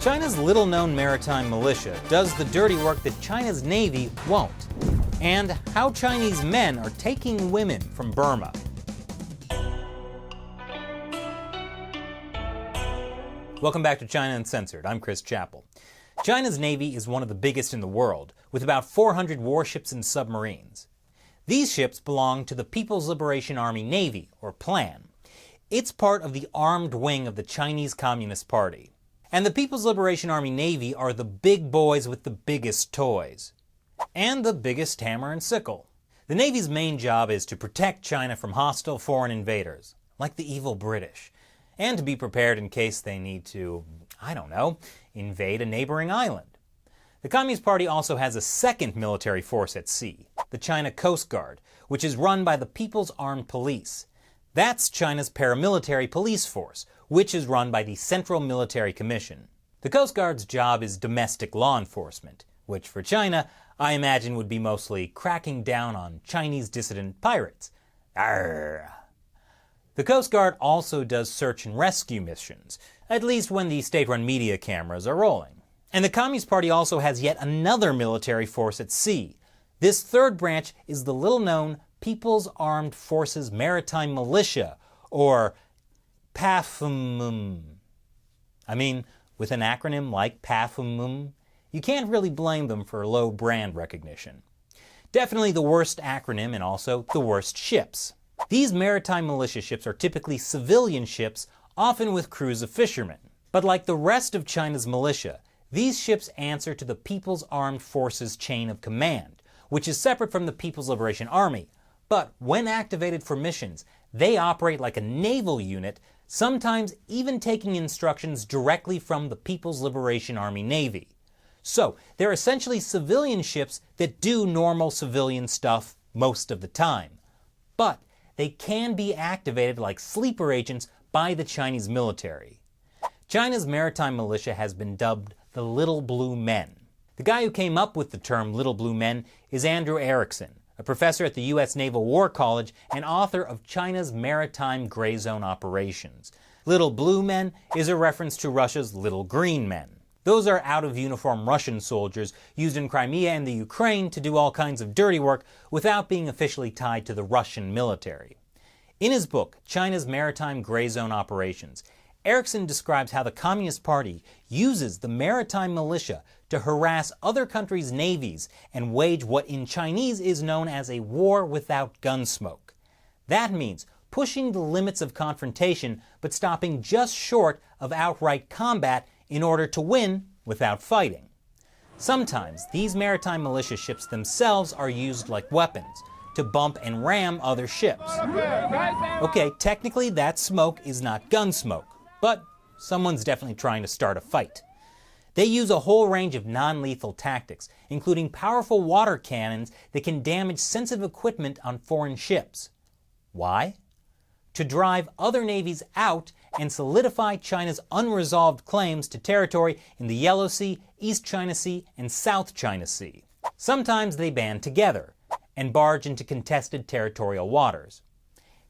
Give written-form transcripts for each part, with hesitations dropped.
China's little-known maritime militia does the dirty work that China's Navy won't, and how Chinese men are taking women from Burma. Welcome back to China Uncensored. I'm Chris Chappell. China's Navy is one of the biggest in the world, with about 400 warships and submarines. These ships belong to the People's Liberation Army Navy, or PLAN. It's part of the armed wing of the Chinese Communist Party. And the People's Liberation Army Navy are the big boys with the biggest toys. And the biggest hammer and sickle. The Navy's main job is to protect China from hostile foreign invaders, like the evil British, and to be prepared in case they need to, invade a neighboring island. The Communist Party also has a second military force at sea, the China Coast Guard, which is run by the People's Armed Police. That's China's paramilitary police force, which is run by the Central Military Commission. The Coast Guard's job is domestic law enforcement, which for China, I imagine would be mostly cracking down on Chinese dissident pirates. Arrgh. The Coast Guard also does search and rescue missions, at least when the state-run media cameras are rolling. And the Communist Party also has yet another military force at sea. This third branch is the little-known People's Armed Forces Maritime Militia, or PAFMM. With an acronym like PAFMM, you can't really blame them for low brand recognition. Definitely the worst acronym and also the worst ships. These maritime militia ships are typically civilian ships, often with crews of fishermen. But like the rest of China's militia, these ships answer to the People's Armed Forces chain of command, which is separate from the People's Liberation Army. But when activated for missions, they operate like a naval unit, sometimes even taking instructions directly from the People's Liberation Army Navy. So, they're essentially civilian ships that do normal civilian stuff most of the time. But they can be activated like sleeper agents by the Chinese military. China's maritime militia has been dubbed the Little Blue Men. The guy who came up with the term Little Blue Men is Andrew Erickson, a professor at the U.S. Naval War College and author of China's Maritime Gray Zone Operations. Little Blue Men is a reference to Russia's Little Green Men. Those are out-of-uniform Russian soldiers used in Crimea and the Ukraine to do all kinds of dirty work without being officially tied to the Russian military. In his book, China's Maritime Gray Zone Operations, Erickson describes how the Communist Party uses the maritime militia to harass other countries' navies and wage what in Chinese is known as a war without gun smoke. That means pushing the limits of confrontation but stopping just short of outright combat in order to win without fighting. Sometimes these maritime militia ships themselves are used like weapons to bump and ram other ships. Okay, technically that smoke is not gun smoke, but someone's definitely trying to start a fight. They use a whole range of non-lethal tactics, including powerful water cannons that can damage sensitive equipment on foreign ships. Why? To drive other navies out and solidify China's unresolved claims to territory in the Yellow Sea, East China Sea, and South China Sea. Sometimes they band together and barge into contested territorial waters.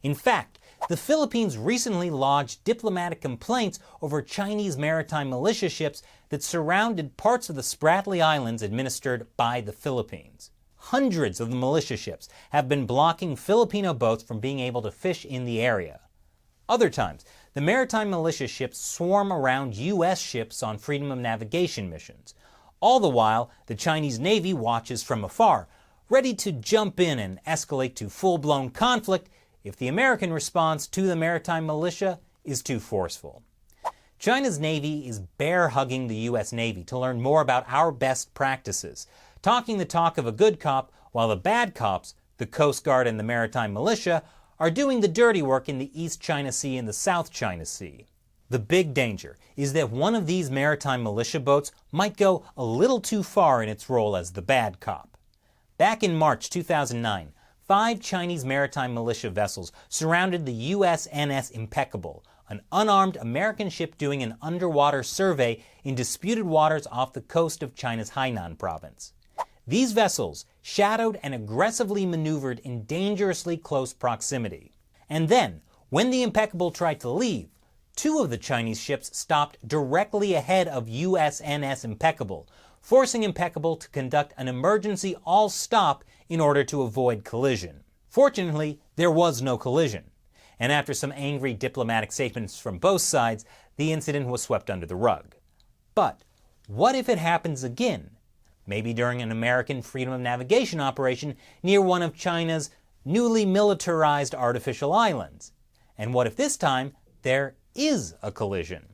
In fact, the Philippines recently lodged diplomatic complaints over Chinese maritime militia ships that surrounded parts of the Spratly Islands administered by the Philippines. Hundreds of the militia ships have been blocking Filipino boats from being able to fish in the area. Other times, the maritime militia ships swarm around U.S. ships on freedom of navigation missions. All the while, the Chinese Navy watches from afar, ready to jump in and escalate to full-blown conflict if the American response to the maritime militia is too forceful. China's Navy is bear-hugging the U.S. Navy to learn more about our best practices, talking the talk of a good cop while the bad cops, the Coast Guard and the maritime militia, are doing the dirty work in the East China Sea and the South China Sea. The big danger is that one of these maritime militia boats might go a little too far in its role as the bad cop. Back in March 2009, 5 Chinese maritime militia vessels surrounded the USNS Impeccable, an unarmed American ship doing an underwater survey in disputed waters off the coast of China's Hainan province. These vessels shadowed and aggressively maneuvered in dangerously close proximity. And then, when the Impeccable tried to leave, 2 of the Chinese ships stopped directly ahead of USNS Impeccable, forcing Impeccable to conduct an emergency all-stop in order to avoid collision. Fortunately, there was no collision, and after some angry diplomatic statements from both sides, the incident was swept under the rug. But what if it happens again? Maybe during an American freedom of navigation operation near one of China's newly militarized artificial islands. And what if this time there is a collision?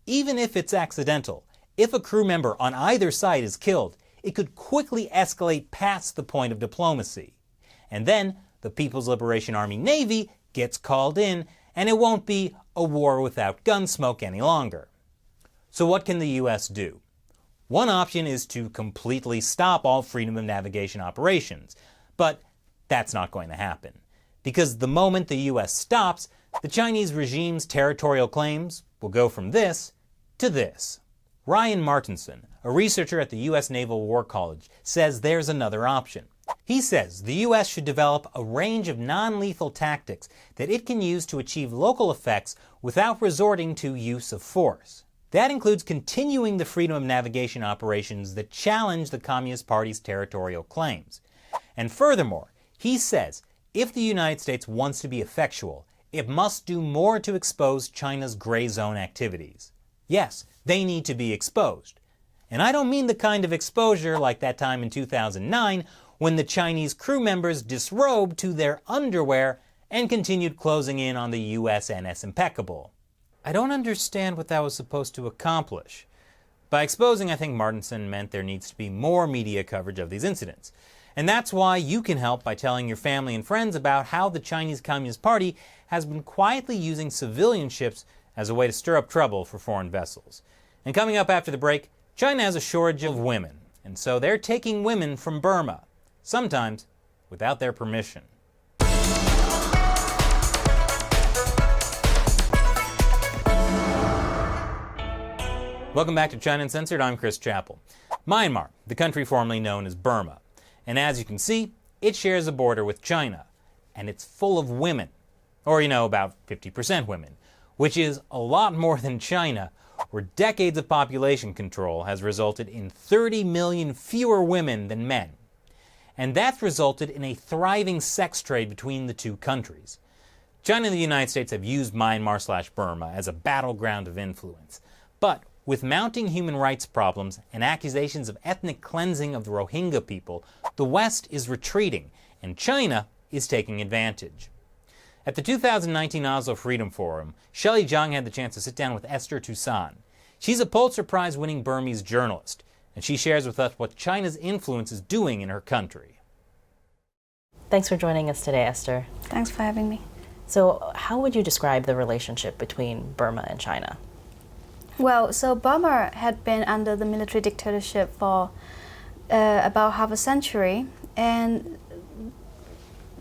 Even if it's accidental, if a crew member on either side is killed, it could quickly escalate past the point of diplomacy. And then the People's Liberation Army Navy gets called in, and it won't be a war without gunsmoke any longer. So what can the U.S. do? One option is to completely stop all freedom of navigation operations, but that's not going to happen. Because the moment the U.S. stops, the Chinese regime's territorial claims will go from this to this. Ryan Martinson, a researcher at the U.S. Naval War College, says there's another option. He says the U.S. should develop a range of non-lethal tactics that it can use to achieve local effects without resorting to use of force. That includes continuing the freedom of navigation operations that challenge the Communist Party's territorial claims. And furthermore, he says if the United States wants to be effectual, it must do more to expose China's gray zone activities. Yes, they need to be exposed. And I don't mean the kind of exposure like that time in 2009 when the Chinese crew members disrobed to their underwear and continued closing in on the USNS Impeccable. I don't understand what that was supposed to accomplish. By exposing, I think Martinson meant there needs to be more media coverage of these incidents. And that's why you can help by telling your family and friends about how the Chinese Communist Party has been quietly using civilian ships as a way to stir up trouble for foreign vessels. And coming up after the break, China has a shortage of women, and so they're taking women from Burma, sometimes without their permission. Welcome back to China Uncensored. I'm Chris Chappell. Myanmar, the country formerly known as Burma. And as you can see, it shares a border with China. And it's full of women. Or, about 50% women. Which is a lot more than China, where decades of population control has resulted in 30 million fewer women than men. And that's resulted in a thriving sex trade between the two countries. China and the United States have used Myanmar/Burma as a battleground of influence. But with mounting human rights problems and accusations of ethnic cleansing of the Rohingya people, the West is retreating, and China is taking advantage. At the 2019 Oslo Freedom Forum, Shelley Zhang had the chance to sit down with Esther Toussaint. She's a Pulitzer Prize-winning Burmese journalist, and she shares with us what China's influence is doing in her country. Thanks for joining us today, Esther. Thanks for having me. So, how would you describe the relationship between Burma and China? Well, so Burma had been under the military dictatorship for about half a century, and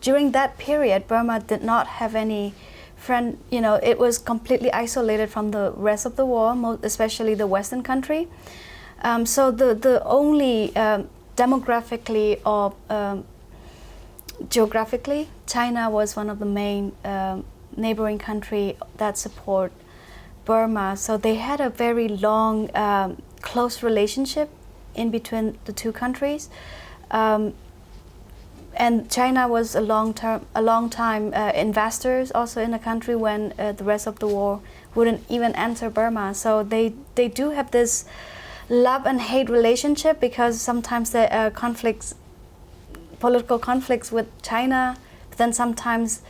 during that period, Burma did not have any friend. It was completely isolated from the rest of the world, especially the Western country. So the only demographically or geographically, China was one of the main neighboring country that support Burma. So they had a very long, close relationship in between the two countries. And China was a long time investors also in the country when the rest of the world wouldn't even enter Burma. So they do have this love and hate relationship, because sometimes there are political conflicts with China, but then sometimes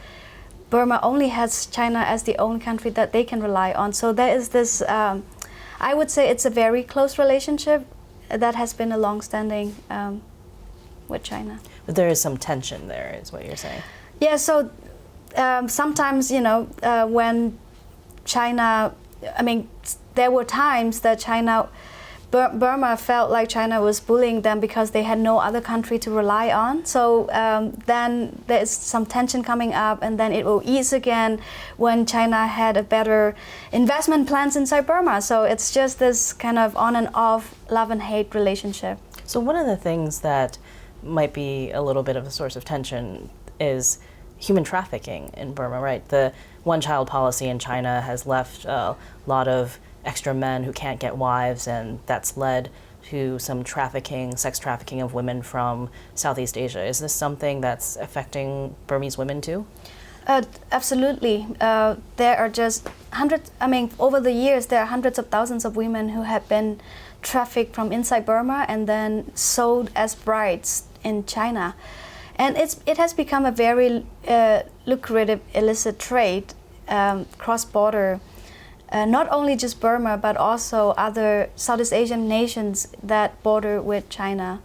Burma only has China as the only country that they can rely on. So there is this, I would say it's a very close relationship that has been a long-standing with China. But there is some tension there, is what you're saying. Yeah, so sometimes, when China, there were times that Burma felt like China was bullying them because they had no other country to rely on. So then there's some tension coming up, and then it will ease again when China had a better investment plans inside Burma. So it's just this kind of on and off love and hate relationship. So one of the things that might be a little bit of a source of tension is human trafficking in Burma, right? The one-child policy in China has left a lot of extra men who can't get wives, and that's led to some trafficking, sex trafficking of women from Southeast Asia. Is this something that's affecting Burmese women too? Absolutely. There are just over the years, there are hundreds of thousands of women who have been trafficked from inside Burma and then sold as brides in China. And it has become a very lucrative illicit trade, cross-border, not only just Burma, but also other Southeast Asian nations that border with China.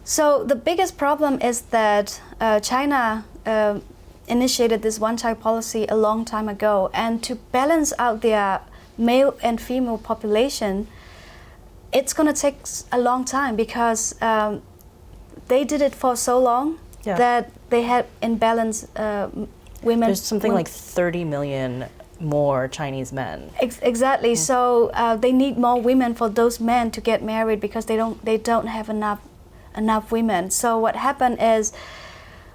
So the biggest problem is that China initiated this one-child policy a long time ago, and to balance out their male and female population, it's going to take a long time because they did it for so long that they had imbalance women. There's something like 30 million more Chinese men. Exactly. So they need more women for those men to get married because they don't have enough women. So what happened is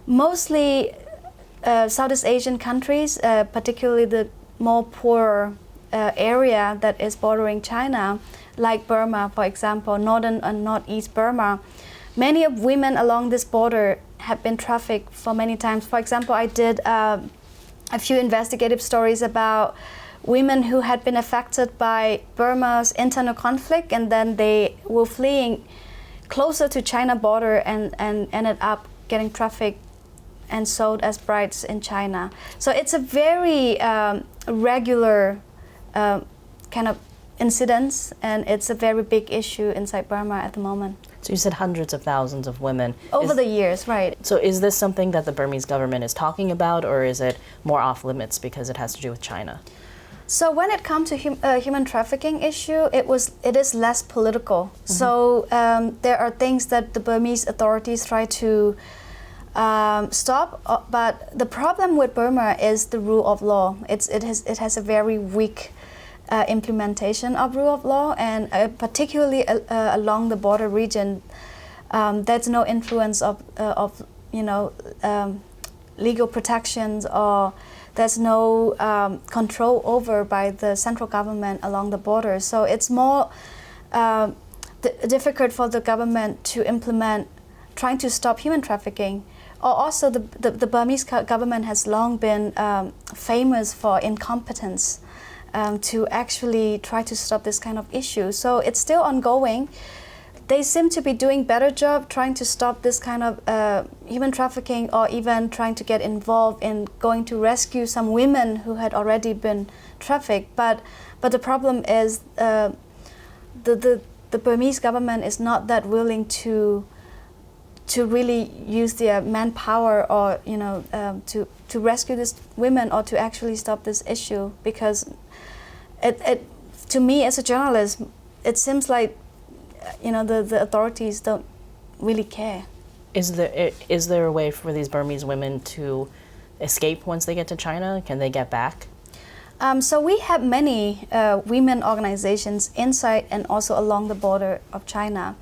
mostly Southeast Asian countries, particularly the more poor area that is bordering China, like Burma, for example, northern and northeast Burma, many of women along this border have been trafficked for many times. For example, I did a few investigative stories about women who had been affected by Burma's internal conflict, and then they were fleeing closer to China border and ended up getting trafficked and sold as brides in China. So it's a very regular kind of incidents, and it's a very big issue inside Burma at the moment. So you said hundreds of thousands of women. Over the years, right. So is this something that the Burmese government is talking about, or is it more off limits because it has to do with China? So when it comes to human trafficking issue, it is less political. Mm-hmm. So there are things that the Burmese authorities try to stop, but the problem with Burma is the rule of law. It has a very weak implementation of rule of law, and particularly along the border region, there's no influence of legal protections, or there's no control over by the central government along the border. So it's more difficult for the government to implement, trying to stop human trafficking. Or also the Burmese government has long been famous for incompetence to actually try to stop this kind of issue. So it's still ongoing. They seem to be doing better job trying to stop this kind of human trafficking, or even trying to get involved in going to rescue some women who had already been trafficked. But the problem is the Burmese government is not that willing to really use their manpower, or to rescue these women, or to actually stop this issue, because it to me as a journalist, it seems like the authorities don't really care. Is there a way for these Burmese women to escape once they get to China? Can they get back? So we have many women organizations inside and also along the border of China,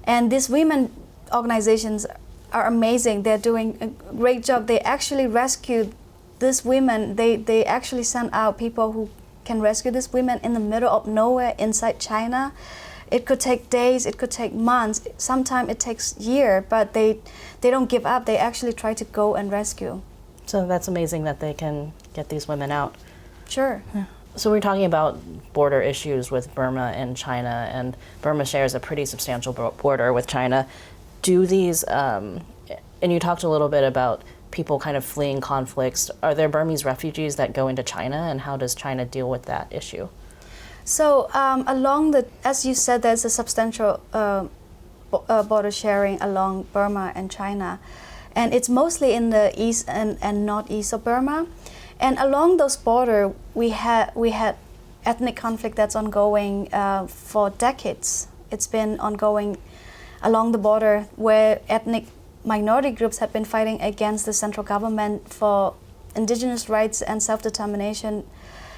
and these women organizations are amazing. They're doing a great job. They actually rescued these women. They actually send out people who can rescue these women in the middle of nowhere inside China. It could take days, it could take months, sometimes it takes years, but they don't give up. They actually try to go and rescue. So that's amazing that they can get these women out. Sure. Yeah. So we're talking about border issues with Burma and China, and Burma shares a pretty substantial border with China. Do these, and you talked a little bit about people kind of fleeing conflicts. Are there Burmese refugees that go into China, and how does China deal with that issue? So as you said, there's a substantial border sharing along Burma and China, and it's mostly in the east and northeast of Burma. And along those borders, we had ethnic conflict that's ongoing for decades. It's been ongoing along the border, where ethnic minority groups have been fighting against the central government for indigenous rights and self-determination,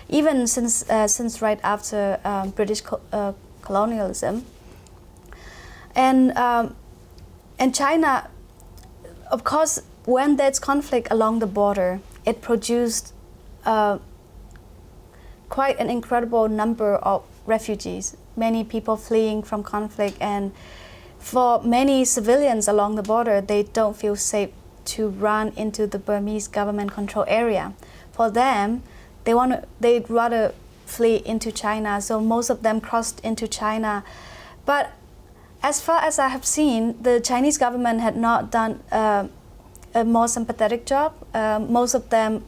even since right after British colonialism. And China, of course, when there's conflict along the border, it produced quite an incredible number of refugees, many people fleeing from conflict, and for many civilians along the border, they don't feel safe to run into the Burmese government control area. For them, they'd rather flee into China, so most of them crossed into China. But as far as I have seen, the Chinese government had not done a more sympathetic job. Most of them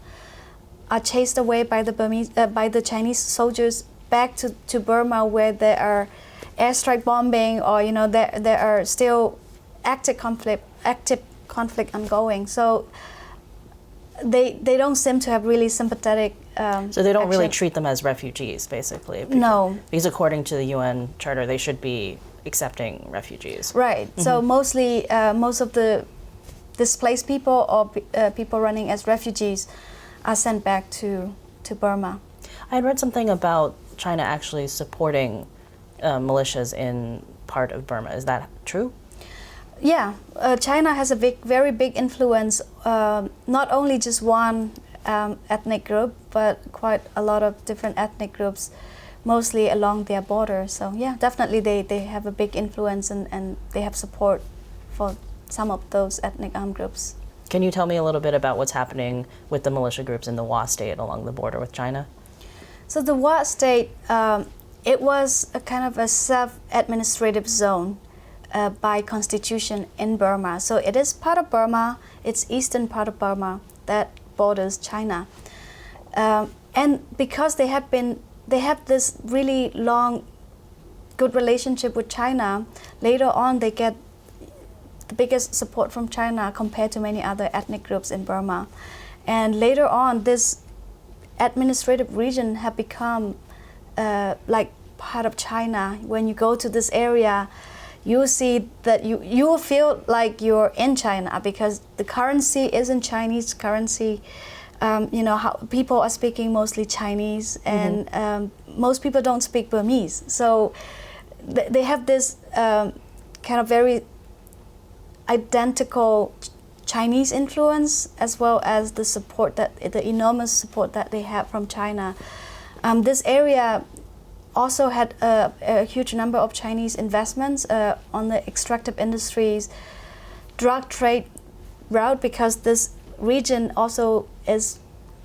are chased away by the Chinese soldiers back to Burma, where there are airstrike bombing, or there are still active conflict ongoing. So they don't seem to have really sympathetic. So they don't really action. treat them as refugees, basically. No. Because according to the UN Charter, they should be accepting refugees. Right. So mostly, most of the displaced people or people running as refugees are sent back to Burma. I had read something about China actually supporting militias in part of Burma. Is that true? Yeah, China has a very big influence, not only just one ethnic group, but quite a lot of different ethnic groups, mostly along their border. So yeah, definitely they have a big influence, and they have support for some of those ethnic armed groups. Can you tell me a little bit about what's happening with the militia groups in the Wa state along the border with China? So the Wa state, it was a kind of a self-administrative zone by constitution in Burma. So it is part of Burma, it's eastern part of Burma that borders China. And because they have this really long, good relationship with China, later on they get the biggest support from China compared to many other ethnic groups in Burma. And later on, this administrative region have become like part of China. When you go to this area, you see that you will feel like you're in China, because the currency isn't Chinese currency. How people are speaking mostly Chinese, and most people don't speak Burmese. So they have this kind of very identical Chinese influence, as well as the enormous support that they have from China. This area also had a huge number of Chinese investments on the extractive industries, drug trade route, because this region also is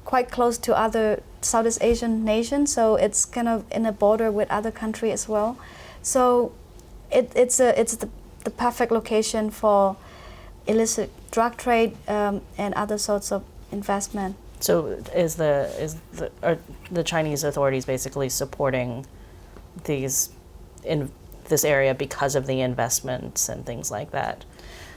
quite close to other Southeast Asian nations, so it's kind of in a border with other countries as well. So it's the perfect location for illicit drug trade and other sorts of investment. So are the Chinese authorities basically supporting this area because of the investments and things like that?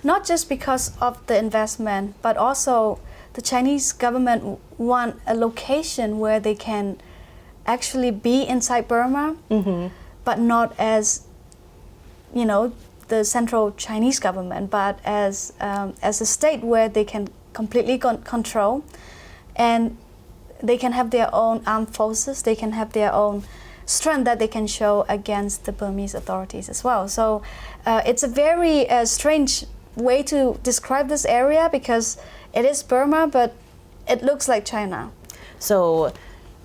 Not just because of the investment, but also the Chinese government want a location where they can actually be inside Burma, but not as, the central Chinese government, but as a state where they can completely control, and they can have their own armed forces, they can have their own strength that they can show against the Burmese authorities as well. So it's a very strange way to describe this area, because it is Burma, but it looks like China. So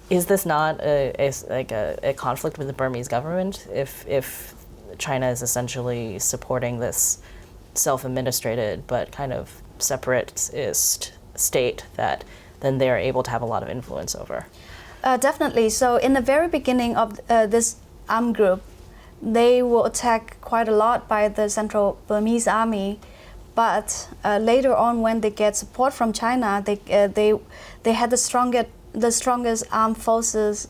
is this not a conflict with the Burmese government if China is essentially supporting this self-administrated but kind of separatist state that then they're able to have a lot of influence over? Definitely. So in the very beginning of this armed group, they were attacked quite a lot by the Central Burmese Army. But later on, when they get support from China, they had the strongest armed forces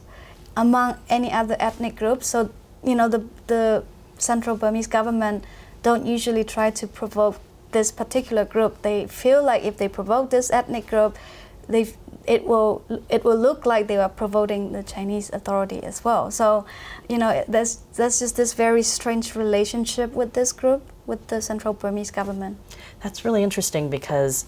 among any other ethnic group. So the Central Burmese government don't usually try to provoke this particular group. They feel like if they provoke this ethnic group, it will look like they are provoking the Chinese authority as well. So, there's just this very strange relationship with this group, with the Central Burmese government. That's really interesting because,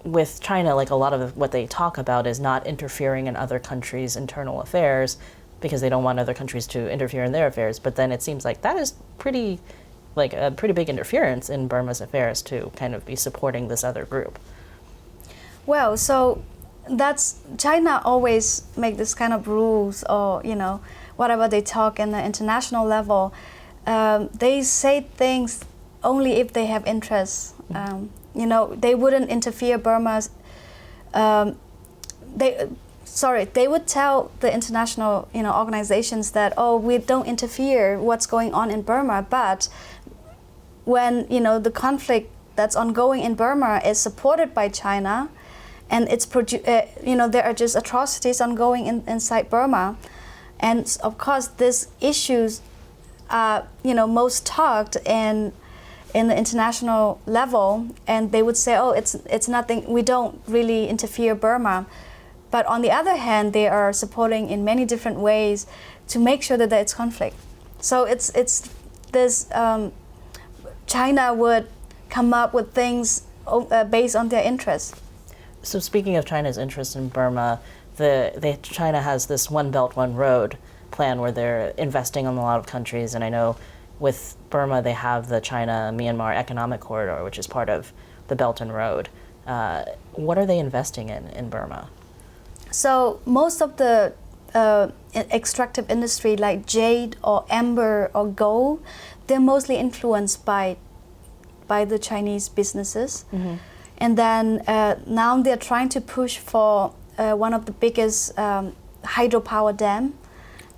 with China, like a lot of what they talk about is not interfering in other countries' internal affairs because they don't want other countries to interfere in their affairs. But then it seems like that is pretty like a pretty big interference in Burma's affairs to kind of be supporting this other group. Well, so that's China always make this kind of rules, or whatever they talk in the international level. They say things only if they have interest. They wouldn't interfere Burma's. They would tell the international organizations that, oh, we don't interfere what's going on in Burma, but when the conflict that's ongoing in Burma is supported by China, and it's there are just atrocities ongoing inside Burma, and of course these issues are most talked in the international level, and they would say, oh, it's nothing, we don't really interfere Burma. But on the other hand, they are supporting in many different ways to make sure that there's conflict. So it's this China would come up with things based on their interests. So speaking of China's interest in Burma, China has this One Belt, One Road plan where they're investing in a lot of countries, and I know with Burma they have the China-Myanmar Economic Corridor, which is part of the Belt and Road. What are they investing in Burma? So most of the extractive industry like jade or amber or gold, they're mostly influenced by the Chinese businesses. Mm-hmm. And then now they're trying to push for one of the biggest hydropower dam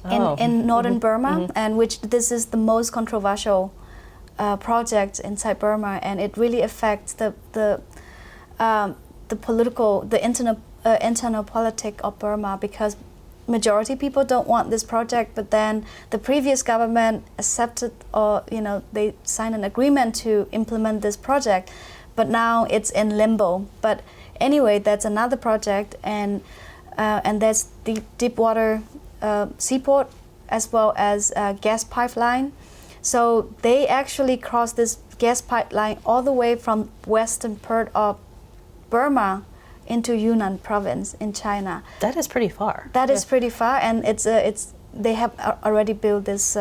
in northern Burma, and which this is the most controversial project inside Burma, and it really affects the internal politics of Burma, because majority people don't want this project, but then the previous government accepted, or they signed an agreement to implement this project, but now it's in limbo. But anyway, that's another project, and there's the deep water seaport as well as gas pipeline. So they actually cross this gas pipeline all the way from western part of Burma into Yunnan province in China. That is pretty far. That is pretty far, and they have already built this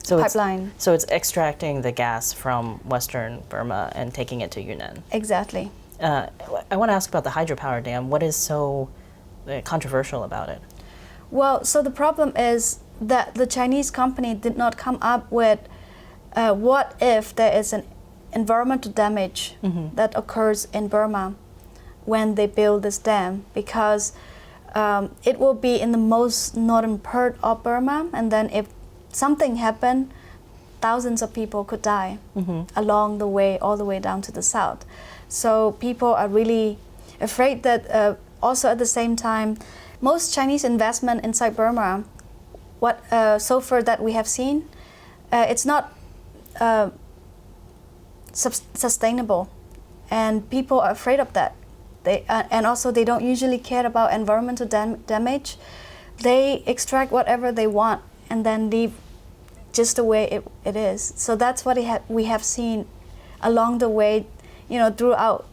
pipeline. So it's extracting the gas from western Burma and taking it to Yunnan. Exactly. I want to ask about the hydropower dam. What is so controversial about it? Well, so the problem is that the Chinese company did not come up with what if there is an environmental damage that occurs in Burma when they build this dam, because it will be in the most northern part of Burma, and then if something happened, thousands of people could die along the way, all the way down to the south. So people are really afraid that also at the same time, most Chinese investment inside Burma, so far that we have seen, it's not sustainable, and people are afraid of that. And also they don't usually care about environmental damage. They extract whatever they want and then leave just the way it is. So that's what we have seen along the way, throughout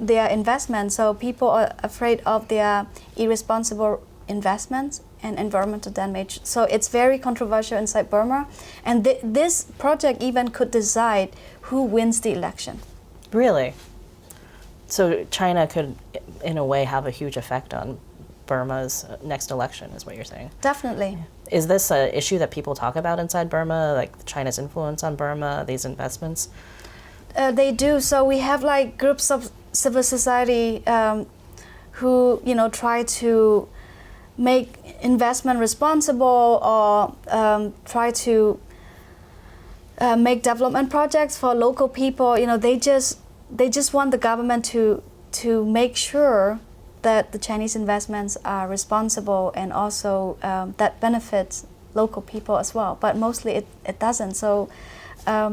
their investments. So people are afraid of their irresponsible investments and environmental damage. So it's very controversial inside Burma. And this project even could decide who wins the election. Really? So China could, in a way, have a huge effect on Burma's next election, is what you're saying? Definitely. Is this an issue that people talk about inside Burma, like China's influence on Burma, these investments? They do. So we have like groups of civil society who, try to make investment responsible, or try to make development projects for local people. They just want the government to make sure that the Chinese investments are responsible, and also that benefits local people as well. But mostly it doesn't. So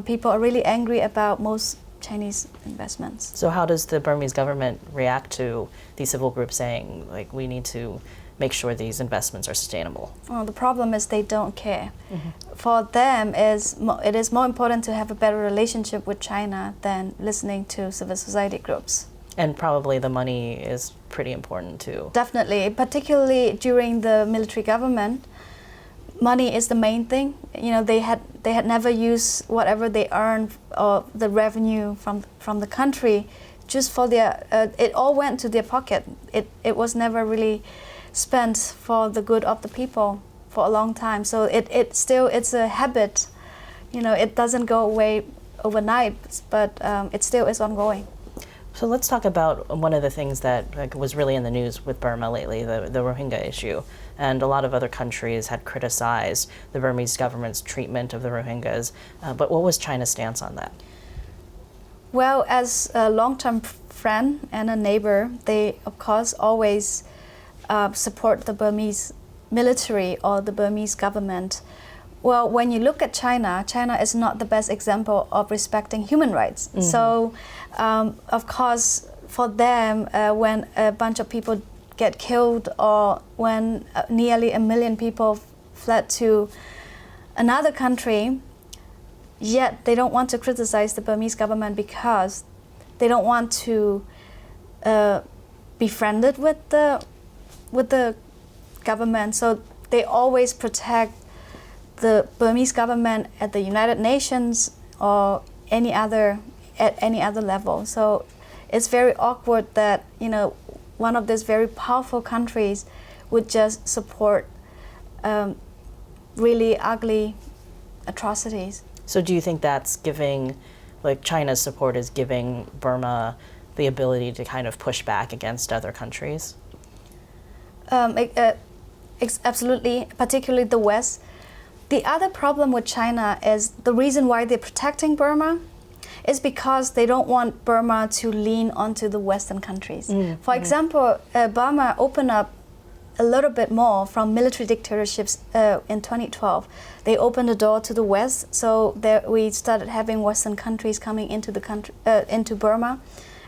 people are really angry about most Chinese investments. So how does the Burmese government react to these civil groups saying, like, we need to make sure these investments are sustainable? Well, the problem is they don't care. For them, it is more important to have a better relationship with China than listening to civil society groups. And probably the money is pretty important too. Definitely, particularly during the military government, money is the main thing. They had never used whatever they earned or the revenue from the country just for their. It all went to their pocket. It was never really spent for the good of the people for a long time. So it's a habit. It doesn't go away overnight, but it still is ongoing. So let's talk about one of the things that was really in the news with Burma lately, the Rohingya issue. And a lot of other countries had criticized the Burmese government's treatment of the Rohingyas. But what was China's stance on that? Well, as a long-term friend and a neighbor, they, of course, always support the Burmese military or the Burmese government. Well, when you look at China, China is not the best example of respecting human rights. Mm-hmm. So, of course, for them, when a bunch of people get killed or when nearly 1 million people fled to another country, yet they don't want to criticize the Burmese government because they don't want to be friended with the government. So they always protect the Burmese government at the United Nations or at any other level. So it's very awkward that one of these very powerful countries would just support really ugly atrocities. So do you think that's giving, China's support is giving Burma the ability to kind of push back against other countries? Absolutely, particularly the West. The other problem with China is the reason why they're protecting Burma is because they don't want Burma to lean onto the Western countries. For example, Burma opened up a little bit more from military dictatorships in 2012. They opened the door to the West, so we started having Western countries coming into the country, into Burma,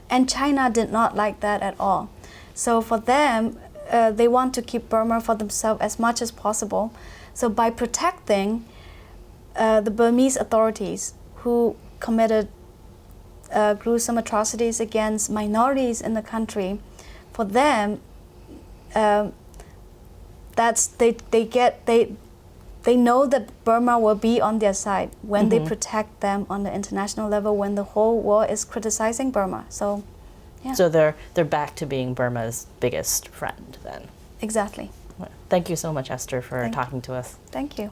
and China did not like that at all. So for them, they want to keep Burma for themselves as much as possible. So by protecting the Burmese authorities who committed gruesome atrocities against minorities in the country, for them, they know that Burma will be on their side when they protect them on the international level, when the whole world is criticizing Burma. So, yeah. So they're back to being Burma's biggest friend then. Exactly. Thank you so much, Esther, for talking to us. Thank you.